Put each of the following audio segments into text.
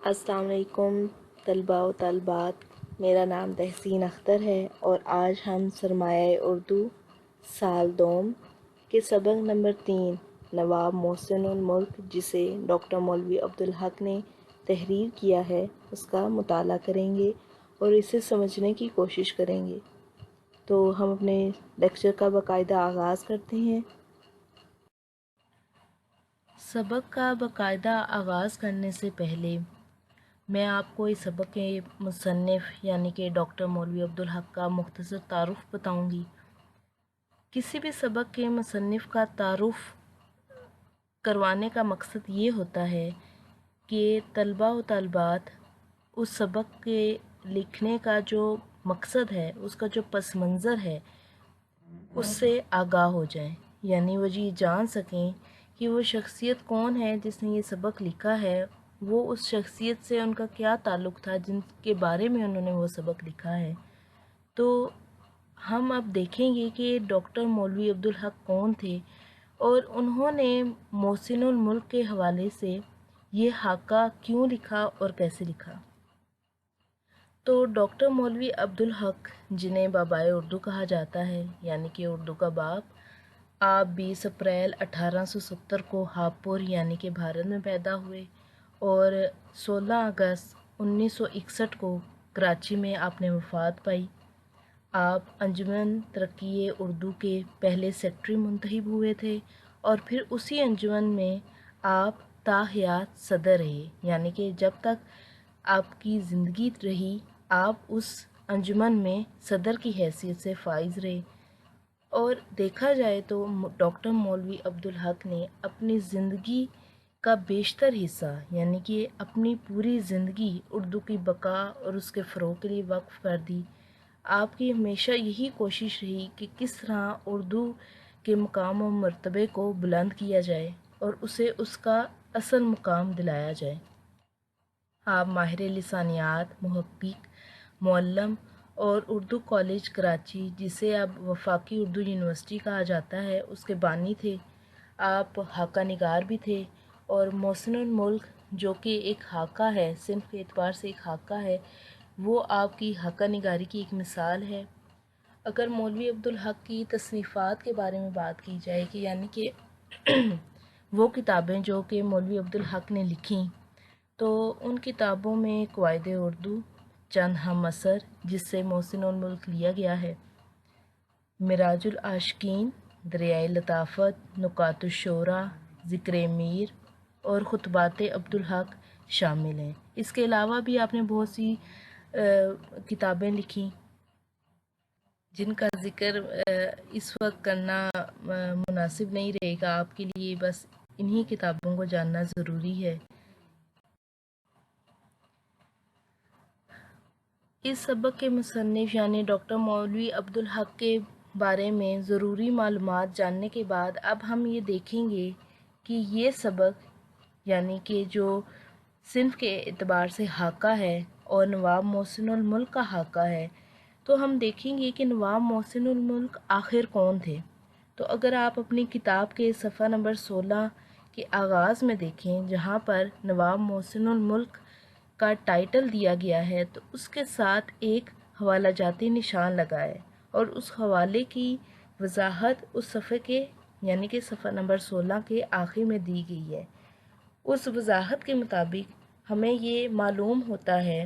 السلام علیکم طلباء و طالبات، میرا نام تحسین اختر ہے اور آج ہم سرمایہ اردو سال دوم کے سبق نمبر 3 نواب محسن الملک، جسے ڈاکٹر مولوی عبدالحق نے تحریر کیا ہے، اس کا مطالعہ کریں گے اور اسے سمجھنے کی کوشش کریں گے۔ تو ہم اپنے لیکچر کا باقاعدہ آغاز کرتے ہیں۔ سبق کا باقاعدہ آغاز کرنے سے پہلے میں آپ کو اس سبق کے مصنف یعنی کہ ڈاکٹر مولوی عبدالحق کا مختصر تعارف بتاؤں گی۔ کسی بھی سبق کے مصنف کا تعارف کروانے کا مقصد یہ ہوتا ہے کہ طلباء و طالبات اس سبق کے لکھنے کا جو مقصد ہے، اس کا جو پس منظر ہے، اس سے آگاہ ہو جائیں، یعنی وہ یہ جان سکیں کہ وہ شخصیت کون ہے جس نے یہ سبق لکھا ہے، وہ اس شخصیت سے ان کا کیا تعلق تھا جن کے بارے میں انہوں نے وہ سبق لکھا ہے۔ تو ہم اب دیکھیں گے کہ ڈاکٹر مولوی عبدالحق کون تھے اور انہوں نے محسن الملک کے حوالے سے یہ خاکہ کیوں لکھا اور کیسے لکھا۔ تو ڈاکٹر مولوی عبدالحق، جنہیں بابائے اردو کہا جاتا ہے یعنی کہ اردو کا باپ، آپ 20 اپریل 1870 کو ہاپور یعنی کہ بھارت میں پیدا ہوئے اور 16 اگست 1961 کو کراچی میں آپ نے وفات پائی۔ آپ انجمن ترقی اردو کے پہلے سیکرٹری منتخب ہوئے تھے اور پھر اسی انجمن میں آپ تا حیات صدر رہے، یعنی کہ جب تک آپ کی زندگی رہی آپ اس انجمن میں صدر کی حیثیت سے فائز رہے۔ اور دیکھا جائے تو ڈاکٹر مولوی عبدالحق نے اپنی زندگی کا بیشتر حصہ یعنی کہ اپنی پوری زندگی اردو کی بقا اور اس کے فروغ کے لیے وقف کر دی۔ آپ کی ہمیشہ یہی کوشش رہی کہ کس طرح اردو کے مقام و مرتبے کو بلند کیا جائے اور اسے اس کا اصل مقام دلایا جائے۔ آپ ماہر لسانیات، محقق، معلم اور اردو کالج کراچی، جسے اب وفاقی اردو یونیورسٹی کہا جاتا ہے، اس کے بانی تھے۔ آپ خاکہ نگار بھی تھے اور محسن الملک جو کہ ایک خاکہ ہے، صنف کے اعتبار سے ایک خاکہ ہے، وہ آپ کی خاکہ نگاری کی ایک مثال ہے۔ اگر مولوی عبدالحق کی تصنیفات کے بارے میں بات کی جائے کہ یعنی کہ وہ کتابیں جو کہ مولوی عبدالحق نے لکھیں، تو ان کتابوں میں قواعد اردو، چند ہم اثر جس سے محسن الملک لیا گیا ہے، معراج العاشقین، دریائے لطافت، نکات الشعراء، ذکر میر اور خطبات عبدالحق شامل ہیں۔ اس کے علاوہ بھی آپ نے بہت سی کتابیں لکھی جن کا ذکر اس وقت کرنا مناسب نہیں رہے گا آپ کے لیے، بس انہی کتابوں کو جاننا ضروری ہے۔ اس سبق کے مصنف یعنی ڈاکٹر مولوی عبدالحق کے بارے میں ضروری معلومات جاننے کے بعد اب ہم یہ دیکھیں گے کہ یہ سبق یعنی کہ جو صنف کے اعتبار سے خاکہ ہے اور نواب محسن الملک کا خاکہ ہے، تو ہم دیکھیں گے کہ نواب محسن الملک آخر کون تھے۔ تو اگر آپ اپنی کتاب کے صفحہ نمبر 16 کے آغاز میں دیکھیں، جہاں پر نواب محسن الملک کا ٹائٹل دیا گیا ہے، تو اس کے ساتھ ایک حوالہ جاتی نشان لگا ہے اور اس حوالے کی وضاحت اس صفحے کے یعنی کہ صفحہ نمبر 16 کے آخر میں دی گئی ہے۔ اس وضاحت کے مطابق ہمیں یہ معلوم ہوتا ہے،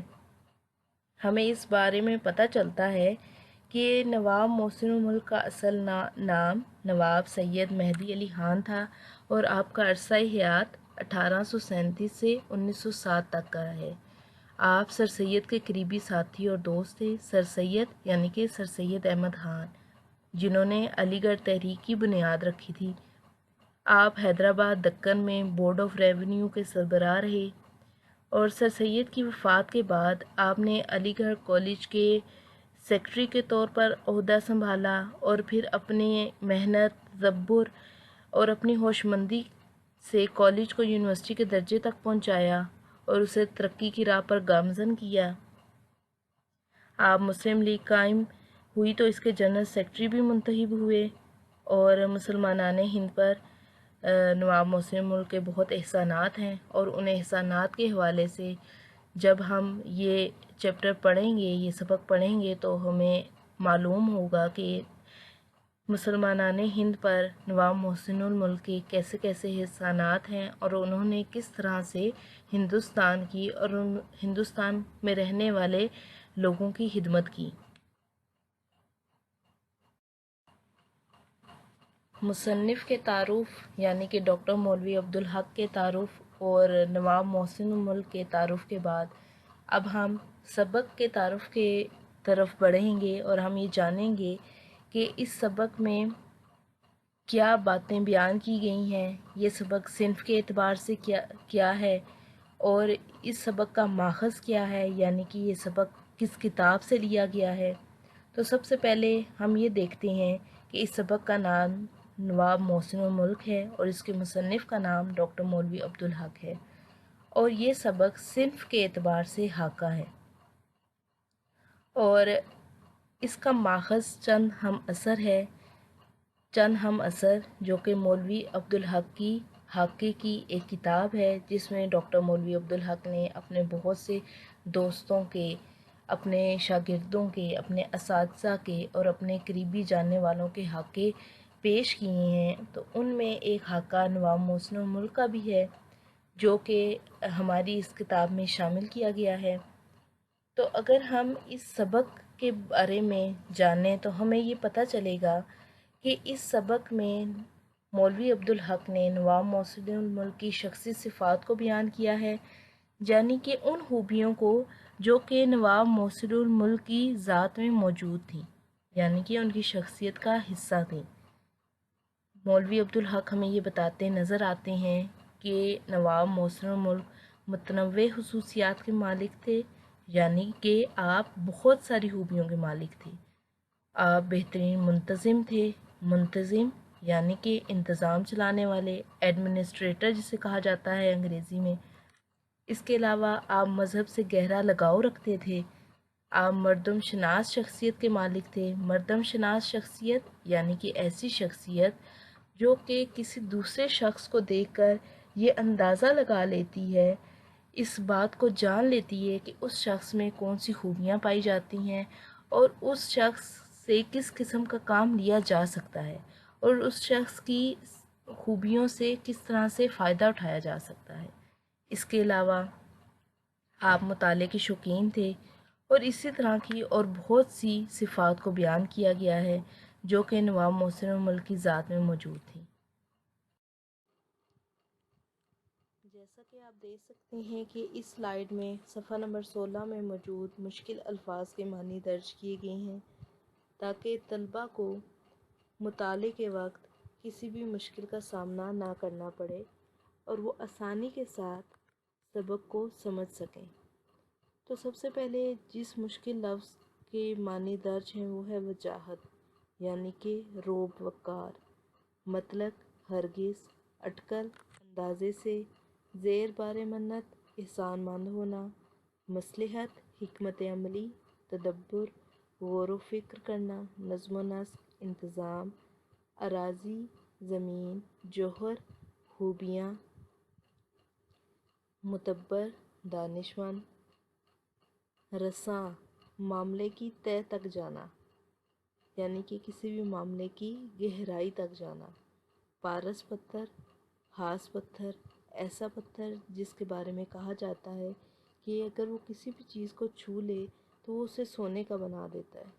ہمیں اس بارے میں پتہ چلتا ہے کہ نواب محسن الملک کا اصل نام نواب سید مہدی علی خان تھا اور آپ کا عرصہ حیات 1837 سے 1907 تک کا ہے۔ آپ سر سید کے قریبی ساتھی اور دوست تھے، سر سید یعنی کہ سر سید احمد خان، جنہوں نے علی گڑھ تحریک کی بنیاد رکھی تھی۔ آپ حیدرآباد دکن میں بورڈ آف ریونیو کے سربراہ رہے اور سر سید کی وفات کے بعد آپ نے علی گڑھ کالج کے سیکرٹری کے طور پر عہدہ سنبھالا اور پھر اپنے محنت، تدبر اور اپنی ہوشمندی سے کالج کو یونیورسٹی کے درجے تک پہنچایا اور اسے ترقی کی راہ پر گامزن کیا۔ آپ مسلم لیگ قائم ہوئی تو اس کے جنرل سیکرٹری بھی منتخب ہوئے اور مسلمانان ہند پر نواب محسن الملک کے بہت احسانات ہیں اور ان احسانات کے حوالے سے جب ہم یہ چیپٹر پڑھیں گے، یہ سبق پڑھیں گے، تو ہمیں معلوم ہوگا کہ مسلمانان ہند پر نواب محسن الملک کے کیسے کیسے احسانات ہیں، اور انہوں نے کس طرح سے ہندوستان کی اور ہندوستان میں رہنے والے لوگوں کی خدمت کی۔ مصنف کے تعارف یعنی کہ ڈاکٹر مولوی عبدالحق کے تعارف اور نواب محسن الملک کے تعارف کے بعد اب ہم سبق کے تعارف کے طرف بڑھیں گے، اور ہم یہ جانیں گے کہ اس سبق میں کیا باتیں بیان کی گئی ہیں، یہ سبق صنف کے اعتبار سے کیا ہے، اور اس سبق کا ماخذ کیا ہے، یعنی کہ یہ سبق کس کتاب سے لیا گیا ہے۔ تو سب سے پہلے ہم یہ دیکھتے ہیں کہ اس سبق کا نام نواب محسن الملک ہے، اور اس کے مصنف کا نام ڈاکٹر مولوی عبدالحق ہے، اور یہ سبق صنف کے اعتبار سے حاکہ ہے، اور اس کا ماخذ چند ہم اثر جو کہ مولوی عبدالحق کی حاکے کی ایک کتاب ہے، جس میں ڈاکٹر مولوی عبدالحق نے اپنے بہت سے دوستوں کے، اپنے شاگردوں کے، اپنے اساتذہ کے اور اپنے قریبی جاننے والوں کے حاکے پیش کیے ہیں۔ تو ان میں ایک حاکہ نواب محسن الملک کا بھی ہے، جو کہ ہماری اس کتاب میں شامل کیا گیا ہے۔ تو اگر ہم اس سبق کے بارے میں جانیں تو ہمیں یہ پتہ چلے گا کہ اس سبق میں مولوی عبدالحق نے نواب محسن الملک کی شخصی صفات کو بیان کیا ہے، یعنی کہ ان خوبیوں کو جو کہ نواب محسن الملک کی ذات میں موجود تھیں، یعنی کہ ان کی شخصیت کا حصہ تھیں۔ مولوی عبدالحق ہمیں یہ بتاتے نظر آتے ہیں کہ نواب محسن الملک متنوع خصوصیات کے مالک تھے، یعنی کہ آپ بہت ساری خوبیوں کے مالک تھے۔ آپ بہترین منتظم تھے، منتظم یعنی کہ انتظام چلانے والے، ایڈمنسٹریٹر جسے کہا جاتا ہے انگریزی میں۔ اس کے علاوہ آپ مذہب سے گہرا لگاؤ رکھتے تھے۔ آپ مردم شناس شخصیت کے مالک تھے۔ مردم شناس شخصیت یعنی کہ ایسی شخصیت جو کہ کسی دوسرے شخص کو دیکھ کر یہ اندازہ لگا لیتی ہے، اس بات کو جان لیتی ہے کہ اس شخص میں کون سی خوبیاں پائی جاتی ہیں، اور اس شخص سے کس قسم کا کام لیا جا سکتا ہے، اور اس شخص کی خوبیوں سے کس طرح سے فائدہ اٹھایا جا سکتا ہے۔ اس کے علاوہ آپ مطالعے کے شوقین تھے، اور اسی طرح کی اور بہت سی صفات کو بیان کیا گیا ہے جو کہ نواب محسن الملک کی ذات میں موجود تھی۔ جیسا کہ آپ دیکھ سکتے ہیں کہ اس سلائیڈ میں صفحہ نمبر 16 میں موجود مشکل الفاظ کے معنی درج کیے گئے ہیں، تاکہ طلباء کو مطالعے کے وقت کسی بھی مشکل کا سامنا نہ کرنا پڑے اور وہ آسانی کے ساتھ سبق کو سمجھ سکیں۔ تو سب سے پہلے جس مشکل لفظ کے معنی درج ہیں وہ ہے وجاہت، یعنی کہ روب وقار، مطلق، ہرگز، اٹکل، اندازے سے، زیر بار منت، احسان مند ہونا، مصلحت، حکمت عملی، تدبر، غور و فکر کرنا، نظم و نسق، انتظام، اراضی، زمین، جوہر، خوبیاں، متبر، دانشمند، رساں، معاملے کی تہ تک جانا، یعنی کہ کسی بھی معاملے کی گہرائی تک جانا، پارس پتھر، ہاس پتھر، ایسا پتھر جس کے بارے میں کہا جاتا ہے کہ اگر وہ کسی بھی چیز کو چھو لے تو وہ اسے سونے کا بنا دیتا ہے،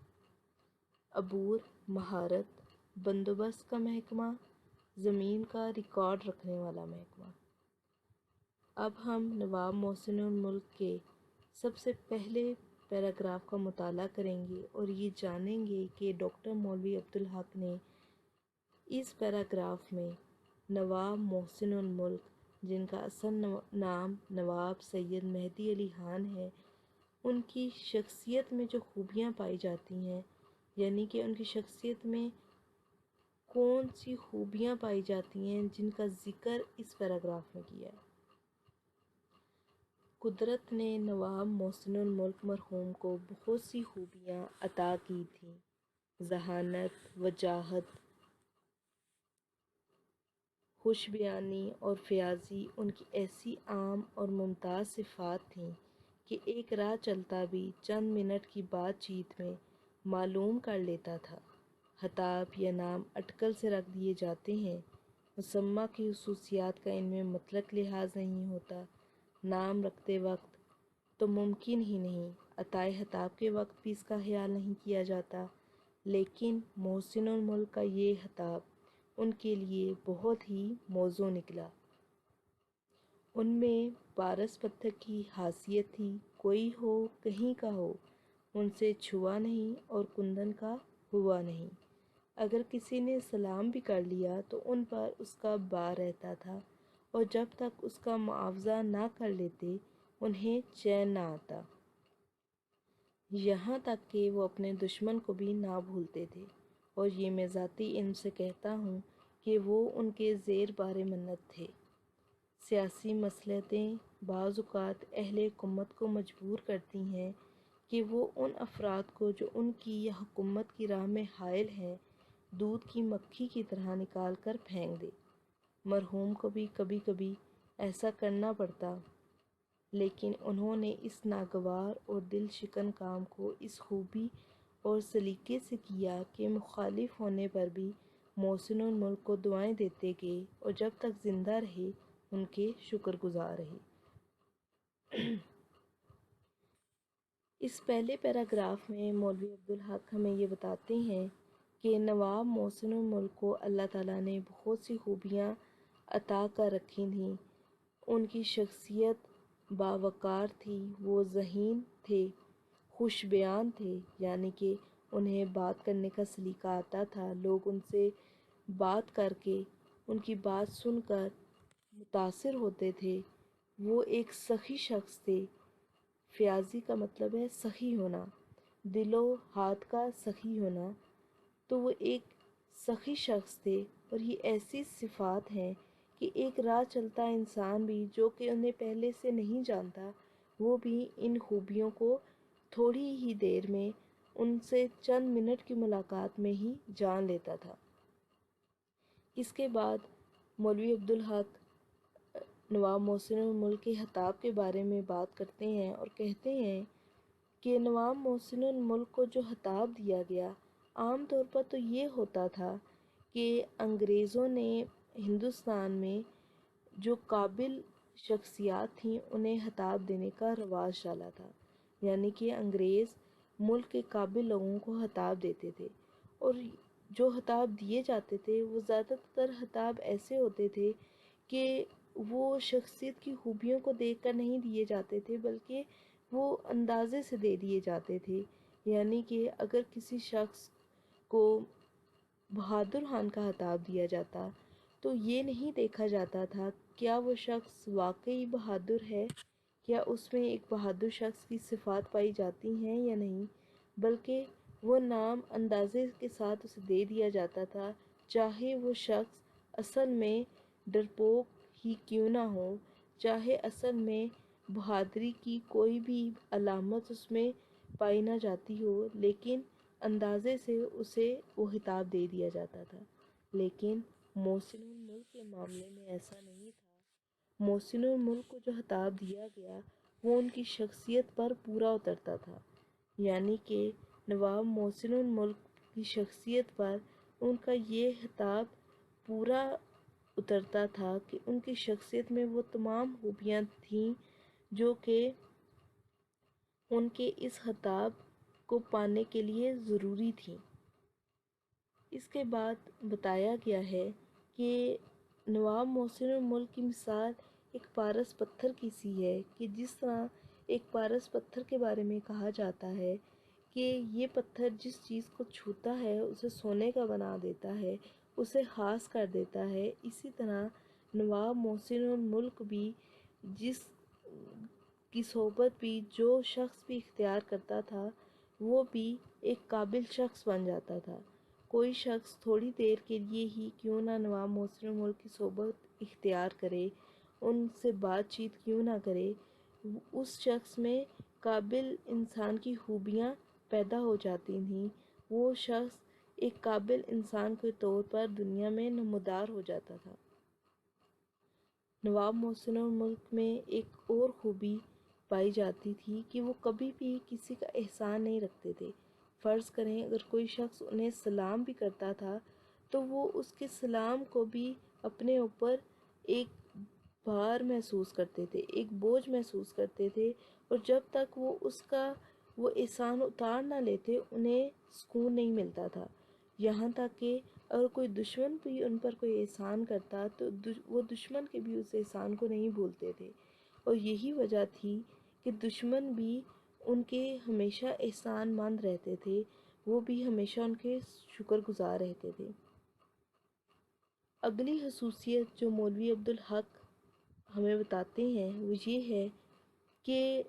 عبور، مہارت، بندوبست کا محکمہ، زمین کا ریکارڈ رکھنے والا محکمہ۔ اب ہم نواب محسن الملک کے سب سے پہلے پیراگراف کا مطالعہ کریں گے اور یہ جانیں گے کہ ڈاکٹر مولوی عبدالحق نے اس پیراگراف میں نواب محسن الملک، جن کا اصل نام نواب سید مہدی علی خان ہے، ان کی شخصیت میں جو خوبیاں پائی جاتی ہیں، یعنی کہ ان کی شخصیت میں کون سی خوبیاں پائی جاتی ہیں جن کا ذکر اس پیراگراف میں کیا ہے۔ قدرت نے نواب محسن الملک مرحوم کو بہت سی خوبیاں عطا کی تھیں۔ ذہانت، وجاہت، خوش بیانی اور فیاضی ان کی ایسی عام اور ممتاز صفات تھیں کہ ایک راہ چلتا بھی چند منٹ کی بات چیت میں معلوم کر لیتا تھا۔ خطاب یا نام اٹکل سے رکھ دیے جاتے ہیں، مسمہ کی خصوصیات کا ان میں مطلق لحاظ نہیں ہوتا۔ نام رکھتے وقت تو ممکن ہی نہیں، عطائے خطاب کے وقت بھی اس کا خیال نہیں کیا جاتا، لیکن محسن الملک کا یہ خطاب ان کے لیے بہت ہی موزوں نکلا۔ ان میں پارس پتھر کی حیثیت تھی، کوئی ہو کہیں کا ہو، ان سے چھوا نہیں اور کندن کا ہوا نہیں۔ اگر کسی نے سلام بھی کر لیا تو ان پر اس کا بار رہتا تھا، اور جب تک اس کا معاوضہ نہ کر لیتے انہیں چین نہ آتا، یہاں تک کہ وہ اپنے دشمن کو بھی نہ بھولتے تھے۔ اور یہ میں ذاتی علم سے کہتا ہوں کہ وہ ان کے زیر بار منت تھے۔ سیاسی مصلحتیں بعض اوقات اہل حکومت کو مجبور کرتی ہیں کہ وہ ان افراد کو جو ان کی یا حکومت کی راہ میں حائل ہیں دودھ کی مکھی کی طرح نکال کر پھینک دے۔ مرحوم کو بھی کبھی کبھی ایسا کرنا پڑتا، لیکن انہوں نے اس ناگوار اور دل شکن کام کو اس خوبی اور سلیقے سے کیا کہ مخالف ہونے پر بھی محسن الملک کو دعائیں دیتے گئے اور جب تک زندہ رہے ان کے شکر گزار رہے۔ اس پہلے پیراگراف میں مولوی عبدالحق ہمیں یہ بتاتے ہیں کہ نواب محسن الملک کو اللہ تعالیٰ نے بہت سی خوبیاں عطا کر رکھی تھیں۔ ان کی شخصیت باوقار تھی، وہ ذہین تھے، خوش بیان تھے، یعنی کہ انہیں بات کرنے کا سلیقہ آتا تھا، لوگ ان سے بات کر کے ان کی بات سن کر متاثر ہوتے تھے۔ وہ ایک سخی شخص تھے، فیاضی کا مطلب ہے سخی ہونا، دل و ہاتھ کا سخی ہونا، تو وہ ایک سخی شخص تھے۔ اور یہ ایسی صفات ہیں کہ ایک راہ چلتا انسان بھی جو کہ انہیں پہلے سے نہیں جانتا، وہ بھی ان خوبیوں کو تھوڑی ہی دیر میں، ان سے چند منٹ کی ملاقات میں ہی جان لیتا تھا۔ اس کے بعد مولوی عبدالحق نواب محسن الملک کے خطاب کے بارے میں بات کرتے ہیں اور کہتے ہیں کہ نواب محسن الملک کو جو خطاب دیا گیا عام طور پر تو یہ ہوتا تھا کہ انگریزوں نے ہندوستان میں جو قابل شخصیات تھیں انہیں خطاب دینے کا رواج ڈالا تھا، یعنی کہ انگریز ملک کے قابل لوگوں کو خطاب دیتے تھے، اور جو خطاب دیے جاتے تھے وہ زیادہ تر خطاب ایسے ہوتے تھے کہ وہ شخصیت کی خوبیوں کو دیکھ کر نہیں دیے جاتے تھے، بلکہ وہ اندازے سے دے دیے جاتے تھے۔ یعنی کہ اگر کسی شخص کو بہادر خان کا خطاب دیا جاتا تو یہ نہیں دیکھا جاتا تھا کیا وہ شخص واقعی بہادر ہے، کیا اس میں ایک بہادر شخص کی صفات پائی جاتی ہیں یا نہیں، بلکہ وہ نام اندازے کے ساتھ اسے دے دیا جاتا تھا، چاہے وہ شخص اصل میں ڈرپوک ہی کیوں نہ ہو، چاہے اصل میں بہادری کی کوئی بھی علامت اس میں پائی نہ جاتی ہو، لیکن اندازے سے اسے وہ خطاب دے دیا جاتا تھا۔ لیکن محسن الملک کے معاملے میں ایسا نہیں تھا۔ محسن الملک کو جو خطاب دیا گیا وہ ان کی شخصیت پر پورا اترتا تھا، یعنی کہ نواب محسن الملک کی شخصیت پر ان کا یہ خطاب پورا اترتا تھا کہ ان کی شخصیت میں وہ تمام خوبیاں تھیں جو کہ ان کے اس خطاب کو پانے کے لیے ضروری تھیں۔ اس کے بعد بتایا گیا ہے کہ نواب محسن الملک کی مثال ایک پارس پتھر کی سی ہے، کہ جس طرح ایک پارس پتھر کے بارے میں کہا جاتا ہے کہ یہ پتھر جس چیز کو چھوتا ہے اسے سونے کا بنا دیتا ہے، اسے خاص کر دیتا ہے، اسی طرح نواب محسن الملک بھی جس کی صحبت بھی جو شخص بھی اختیار کرتا تھا وہ بھی ایک قابل شخص بن جاتا تھا۔ کوئی شخص تھوڑی دیر کے لیے ہی کیوں نہ نواب محسن الملک کی صحبت اختیار کرے، ان سے بات چیت کیوں نہ کرے، اس شخص میں قابل انسان کی خوبیاں پیدا ہو جاتی تھیں، وہ شخص ایک قابل انسان کے طور پر دنیا میں نمودار ہو جاتا تھا۔ نواب محسن الملک میں ایک اور خوبی پائی جاتی تھی کہ وہ کبھی بھی کسی کا احسان نہیں رکھتے تھے۔ فرض کریں اگر کوئی شخص انہیں سلام بھی کرتا تھا تو وہ اس کے سلام کو بھی اپنے اوپر ایک بھار محسوس کرتے تھے، ایک بوجھ محسوس کرتے تھے، اور جب تک وہ اس کا وہ احسان اتار نہ لیتے انہیں سکون نہیں ملتا تھا۔ یہاں تک کہ اگر کوئی دشمن بھی ان پر کوئی احسان کرتا تو وہ دشمن کے بھی اس احسان کو نہیں بھولتے تھے، اور یہی وجہ تھی کہ دشمن بھی ان کے ہمیشہ احسان مند رہتے تھے، وہ بھی ہمیشہ ان کے شکر گزار رہتے تھے۔ اگلی خصوصیت جو مولوی عبدالحق ہمیں بتاتے ہیں وہ یہ ہے کہ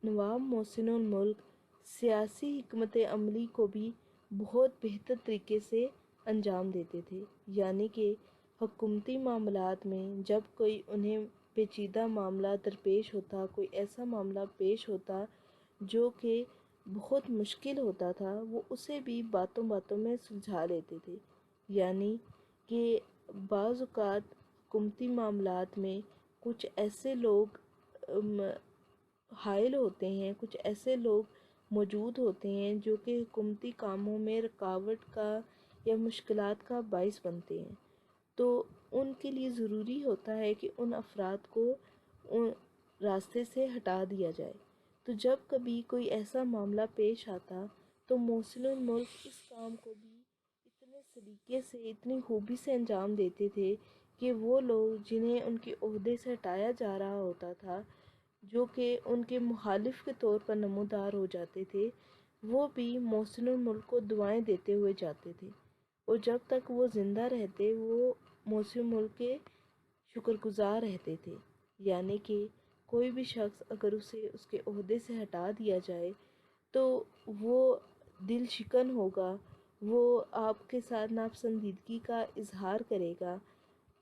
نواب محسن الملک سیاسی حکمت عملی کو بھی بہت بہتر طریقے سے انجام دیتے تھے، یعنی کہ حکومتی معاملات میں جب کوئی انہیں پیچیدہ معاملہ درپیش ہوتا، کوئی ایسا معاملہ پیش ہوتا جو کہ بہت مشکل ہوتا تھا، وہ اسے بھی باتوں باتوں میں سلجھا لیتے تھے۔ یعنی کہ بعض اوقات حکومتی معاملات میں کچھ ایسے لوگ حائل ہوتے ہیں، کچھ ایسے لوگ موجود ہوتے ہیں جو کہ حکومتی کاموں میں رکاوٹ کا یا مشکلات کا باعث بنتے ہیں، تو ان کے لیے ضروری ہوتا ہے کہ ان افراد کو ان راستے سے ہٹا دیا جائے۔ تو جب کبھی کوئی ایسا معاملہ پیش آتا تو محسن الملک اس کام کو بھی اتنے سلیقے سے، اتنی خوبی سے انجام دیتے تھے کہ وہ لوگ جنہیں ان کے عہدے سے ہٹایا جا رہا ہوتا تھا، جو کہ ان کے مخالف کے طور پر نمودار ہو جاتے تھے، وہ بھی محسن الملک کو دعائیں دیتے ہوئے جاتے تھے، اور جب تک وہ زندہ رہتے وہ محسن الملک کے شکر گزار رہتے تھے۔ یعنی کہ کوئی بھی شخص اگر اسے اس کے عہدے سے ہٹا دیا جائے تو وہ دل شکن ہوگا، وہ آپ کے ساتھ ناپسندیدگی کا اظہار کرے گا،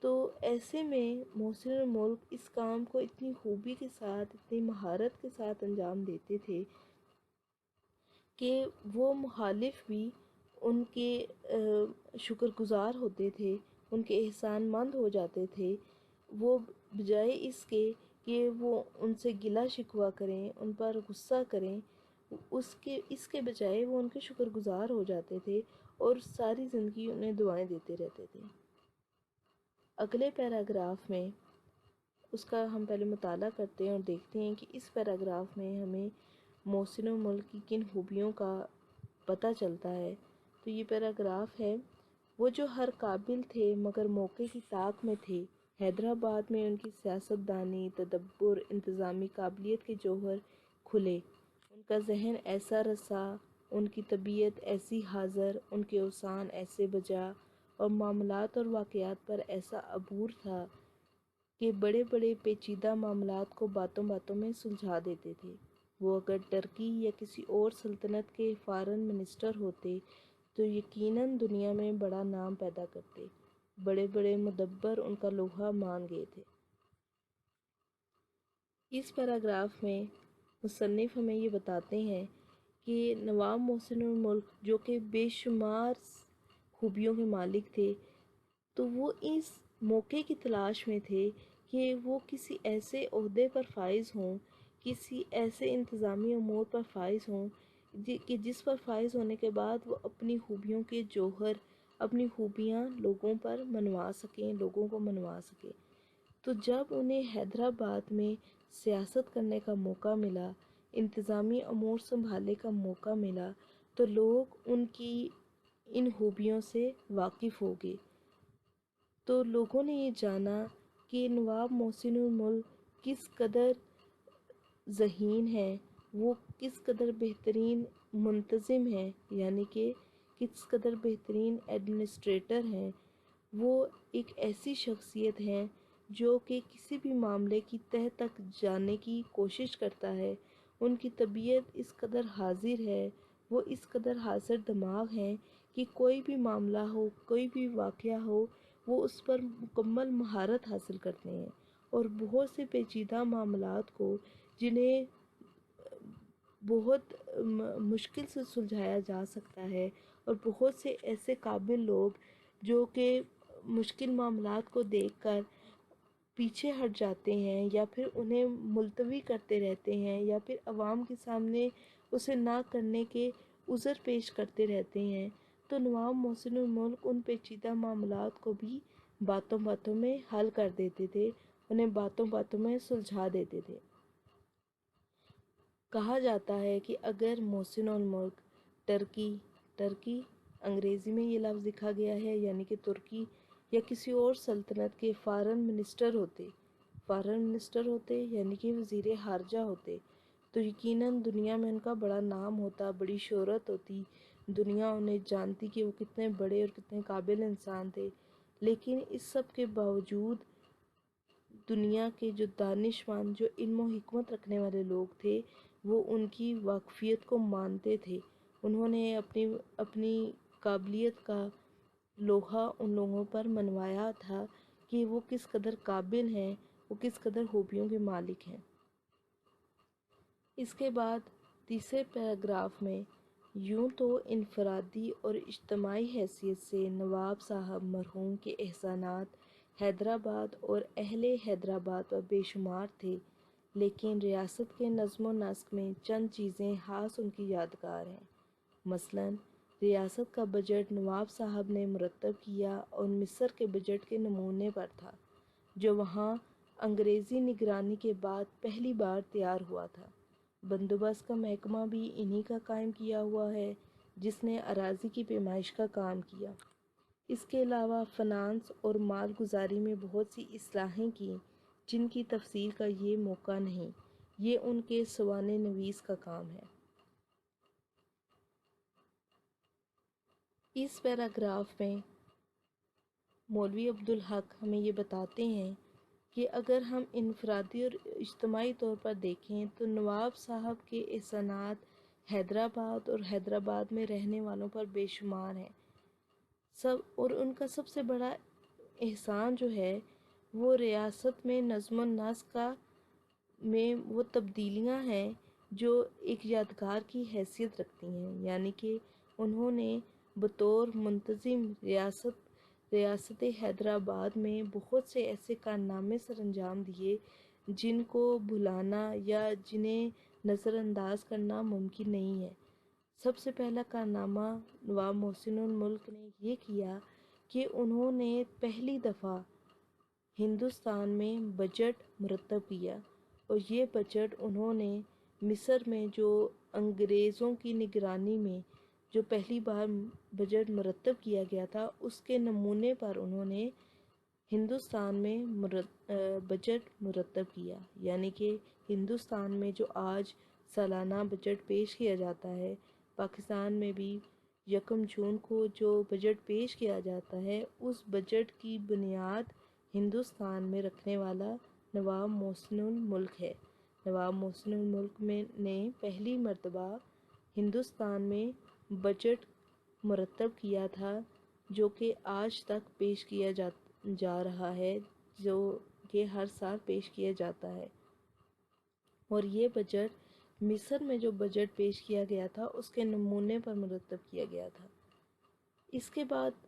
تو ایسے میں محسن الملک اس کام کو اتنی خوبی کے ساتھ، اتنی مہارت کے ساتھ انجام دیتے تھے کہ وہ مخالف بھی ان کے شکر گزار ہوتے تھے، ان کے احسان مند ہو جاتے تھے۔ وہ بجائے اس کے کہ وہ ان سے گلہ شکوہ کریں، ان پر غصہ کریں، اس کے بجائے وہ ان کے شکر گزار ہو جاتے تھے اور ساری زندگی انہیں دعائیں دیتے رہتے تھے۔ اگلے پیراگراف میں اس کا ہم پہلے مطالعہ کرتے ہیں اور دیکھتے ہیں کہ اس پیراگراف میں ہمیں محسن الملک کی کن خوبیوں کا پتہ چلتا ہے۔ تو یہ پیراگراف ہے: وہ جو ہر قابل تھے مگر موقع کی طاق میں تھے، حیدرآباد میں ان کی سیاست دانی، تدبر، انتظامی قابلیت کے جوہر کھلے، ان کا ذہن ایسا رسا، ان کی طبیعت ایسی حاضر، ان کے اوسان ایسے بجا اور معاملات اور واقعات پر ایسا عبور تھا کہ بڑے بڑے پیچیدہ معاملات کو باتوں باتوں میں سلجھا دیتے تھے۔ وہ اگر ٹرکی یا کسی اور سلطنت کے فارن منسٹر ہوتے تو یقیناً دنیا میں بڑا نام پیدا کرتے، بڑے بڑے مدبر ان کا لوہا مان گئے تھے۔ اس پیراگراف میں مصنف ہمیں یہ بتاتے ہیں کہ نواب محسن الملک جو کہ بے شمار خوبیوں کے مالک تھے، تو وہ اس موقع کی تلاش میں تھے کہ وہ کسی ایسے عہدے پر فائز ہوں، کسی ایسے انتظامی امور پر فائز ہوں کہ جس پر فائز ہونے کے بعد وہ اپنی خوبیوں کے جوہر، اپنی خوبیاں لوگوں پر منوا سکیں، لوگوں کو منوا سکیں۔ تو جب انہیں حیدرآباد میں سیاست کرنے کا موقع ملا، انتظامی امور سنبھالنے کا موقع ملا، تو لوگ ان کی ان خوبیوں سے واقف ہو گئے۔ تو لوگوں نے یہ جانا کہ نواب محسن الملک کس قدر ذہین ہے، وہ کس قدر بہترین منتظم ہیں، یعنی کہ کس قدر بہترین ایڈمنسٹریٹر ہیں۔ وہ ایک ایسی شخصیت ہیں جو کہ کسی بھی معاملے کی تہہ تک جانے کی کوشش کرتا ہے، ان کی طبیعت اس قدر حاضر ہے، وہ اس قدر حاضر دماغ ہیں کہ کوئی بھی معاملہ ہو، کوئی بھی واقعہ ہو، وہ اس پر مکمل مہارت حاصل کرتے ہیں، اور بہت سے پیچیدہ معاملات کو جنہیں بہت مشکل سے سلجھایا جا سکتا ہے، اور بہت سے ایسے قابل لوگ جو کہ مشکل معاملات کو دیکھ کر پیچھے ہٹ جاتے ہیں یا پھر انہیں ملتوی کرتے رہتے ہیں یا پھر عوام کے سامنے اسے نہ کرنے کے عذر پیش کرتے رہتے ہیں، تو نواب محسن الملک ان پیچیدہ معاملات کو بھی باتوں باتوں میں حل کر دیتے تھے، انہیں باتوں باتوں میں سلجھا دیتے تھے۔ کہا جاتا ہے کہ اگر محسن الملک ٹرکی انگریزی میں یہ لفظ لکھا گیا ہے یعنی کہ ترکی، یا کسی اور سلطنت کے فارن منسٹر ہوتے یعنی کہ وزیر خارجہ ہوتے، تو یقیناً دنیا میں ان کا بڑا نام ہوتا، بڑی شہرت ہوتی، دنیا انہیں جانتی کہ وہ کتنے بڑے اور کتنے قابل انسان تھے۔ لیکن اس سب کے باوجود دنیا کے جو دانشمند، جو علم و حکمت رکھنے والے لوگ تھے، وہ ان کی واقفیت کو مانتے تھے۔ انہوں نے اپنی قابلیت کا لوہا ان لوگوں پر منوایا تھا کہ وہ کس قدر قابل ہیں، وہ کس قدر خوبیوں کے مالک ہیں۔ اس کے بعد تیسرے پیراگراف میں یوں تو انفرادی اور اجتماعی حیثیت سے نواب صاحب مرحوم کے احسانات حیدرآباد اور اہل حیدرآباد پر بے شمار تھے، لیکن ریاست کے نظم و نسق میں چند چیزیں خاص ان کی یادگار ہیں۔ مثلاً ریاست کا بجٹ نواب صاحب نے مرتب کیا اور مصر کے بجٹ کے نمونے پر تھا، جو وہاں انگریزی نگرانی کے بعد پہلی بار تیار ہوا تھا۔ بندوبست کا محکمہ بھی انہی کا قائم کیا ہوا ہے، جس نے اراضی کی پیمائش کا کام کیا۔ اس کے علاوہ فنانس اور مال گزاری میں بہت سی اصلاحیں کی، جن کی تفصیل کا یہ موقع نہیں، یہ ان کے سوانح نویس کا کام ہے۔ اس پیراگراف میں مولوی عبدالحق ہمیں یہ بتاتے ہیں کہ اگر ہم انفرادی اور اجتماعی طور پر دیکھیں تو نواب صاحب کے احسانات حیدرآباد اور حیدرآباد میں رہنے والوں پر بے شمار ہیں، اور ان کا سب سے بڑا احسان جو ہے وہ ریاست میں نظم و نسق میں وہ تبدیلیاں ہیں جو ایک یادگار کی حیثیت رکھتی ہیں، یعنی کہ انہوں نے بطور منتظم ریاست حیدرآباد میں بہت سے ایسے کارنامے سر انجام دیے جن کو بھلانا یا جنہیں نظر انداز کرنا ممکن نہیں ہے۔ سب سے پہلا کارنامہ نواب محسن الملک نے یہ کیا کہ انہوں نے پہلی دفعہ ہندوستان میں بجٹ مرتب کیا، اور یہ بجٹ انہوں نے مصر میں جو انگریزوں کی نگرانی میں جو پہلی بار بجٹ مرتب کیا گیا تھا، اس کے نمونے پر انہوں نے ہندوستان میں بجٹ مرتب کیا، یعنی کہ ہندوستان میں جو آج سالانہ بجٹ پیش کیا جاتا ہے، پاکستان میں بھی 1 جون کو جو بجٹ پیش کیا جاتا ہے، اس بجٹ کی بنیاد ہندوستان میں رکھنے والا نواب محسن الملک ہے۔ نواب محسن الملک نے پہلی مرتبہ ہندوستان میں بجٹ مرتب کیا تھا، جو کہ آج تک پیش کیا جا رہا ہے، جو کہ ہر سال پیش کیا جاتا ہے۔ اور یہ بجٹ مصر میں جو بجٹ پیش کیا گیا تھا اس کے نمونے پر مرتب کیا گیا تھا۔ اس کے بعد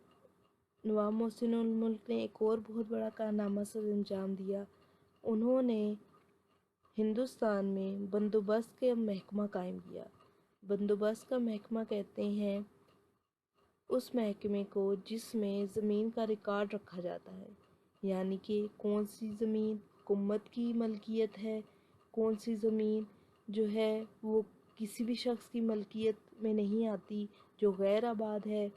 نواب محسن الملک نے ایک اور بہت بڑا کارنامہ سر انجام دیا۔ انہوں نے ہندوستان میں بندوبست کا محکمہ قائم کیا۔ بندوبست کا محکمہ کہتے ہیں اس محکمے کو جس میں زمین کا ریکارڈ رکھا جاتا ہے، یعنی کہ کون سی زمین حکومت کی ملکیت ہے، کون سی زمین جو ہے وہ کسی بھی شخص کی ملکیت میں نہیں آتی جو غیر آباد ہے،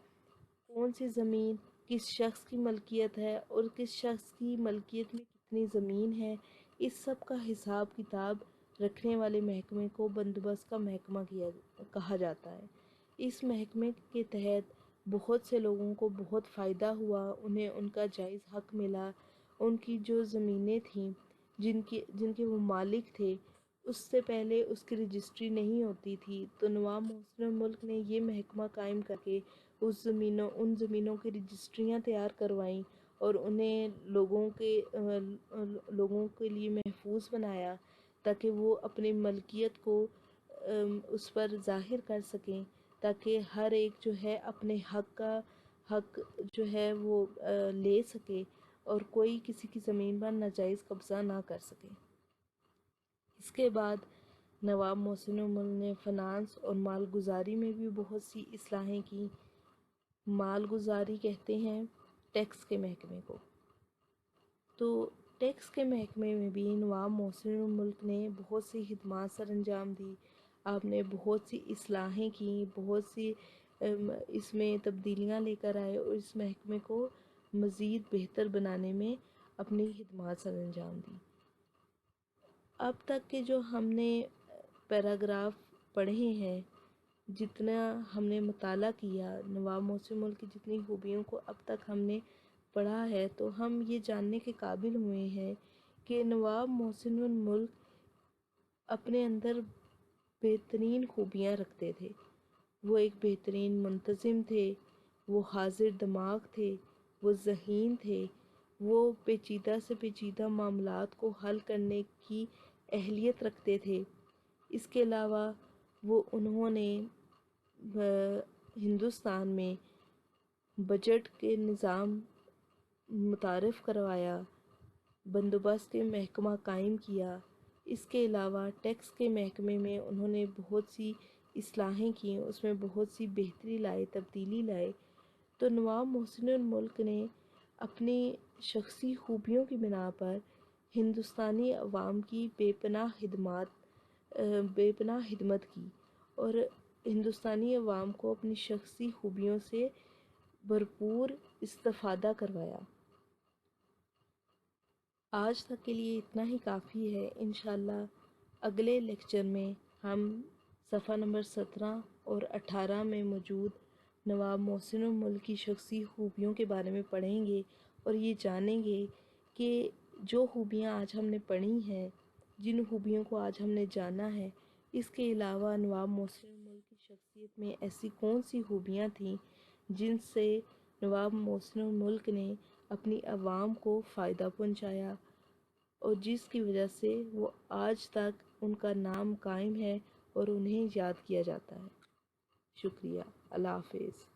کون سی زمین کس شخص کی ملکیت ہے اور کس شخص کی ملکیت میں کتنی زمین ہے، اس سب کا حساب کتاب رکھنے والے محکمے کو بندوبست کا محکمہ کہا جاتا ہے۔ اس محکمے کے تحت بہت سے لوگوں کو بہت فائدہ ہوا، انہیں ان کا جائز حق ملا، ان کی جو زمینیں تھیں جن کے وہ مالک تھے، اس سے پہلے اس کی رجسٹری نہیں ہوتی تھی، تو نواب محسن الملک نے یہ محکمہ قائم کر کے ان زمینوں کی رجسٹریاں تیار کروائیں اور انہیں لوگوں کے لیے محفوظ بنایا تاکہ وہ اپنی ملکیت کو اس پر ظاہر کر سکیں، تاکہ ہر ایک جو ہے اپنے حق جو ہے وہ لے سکے، اور کوئی کسی کی زمین پر ناجائز قبضہ نہ کر سکے۔ اس کے بعد نواب محسن الملک نے فنانس اور مال گزاری میں بھی بہت سی اصلاحیں کی۔ مال گزاری کہتے ہیں ٹیکس کے محکمے کو۔ تو ٹیکس کے محکمے میں بھی نواب محسن الملک نے بہت سی خدمات سر انجام دی۔ آپ نے بہت سی اصلاحیں کی، بہت سی اس میں تبدیلیاں لے کر آئے اور اس محکمے کو مزید بہتر بنانے میں اپنی خدمات سر انجام دی۔ اب تک کے جو ہم نے پیراگراف پڑھے ہیں، جتنا ہم نے مطالعہ کیا نواب محسن ملک کی جتنی خوبیوں کو اب تک ہم نے پڑھا ہے، تو ہم یہ جاننے کے قابل ہوئے ہیں کہ نواب محسن الملک اپنے اندر بہترین خوبیاں رکھتے تھے۔ وہ ایک بہترین منتظم تھے، وہ حاضر دماغ تھے، وہ ذہین تھے، وہ پیچیدہ سے پیچیدہ معاملات کو حل کرنے کی اہلیت رکھتے تھے۔ اس کے علاوہ انہوں نے ہندوستان میں بجٹ کے نظام متعارف کروایا، بندوبست کے محکمہ قائم کیا۔ اس کے علاوہ ٹیکس کے محکمے میں انہوں نے بہت سی اصلاحیں کی، اس میں بہت سی بہتری لائے، تبدیلی لائے۔ تو نواب محسن الملک نے اپنی شخصی خوبیوں کی بنا پر ہندوستانی عوام کی بے پناہ خدمت کی اور ہندوستانی عوام کو اپنی شخصی خوبیوں سے بھرپور استفادہ کروایا۔ آج تک کے لیے اتنا ہی کافی ہے۔ انشاءاللہ اگلے لیکچر میں ہم صفحہ نمبر 17 اور 18 میں موجود نواب محسن الملک کی شخصی خوبیوں کے بارے میں پڑھیں گے اور یہ جانیں گے کہ جو خوبیاں آج ہم نے پڑھی ہیں، جن خوبیوں کو آج ہم نے جانا ہے، اس کے علاوہ نواب محسن الملک کی شخصیت میں ایسی کون سی خوبیاں تھیں جن سے نواب محسن الملک نے اپنی عوام کو فائدہ پہنچایا اور جس کی وجہ سے وہ آج تک ان کا نام قائم ہے اور انہیں یاد کیا جاتا ہے۔ شکریہ۔ اللہ حافظ۔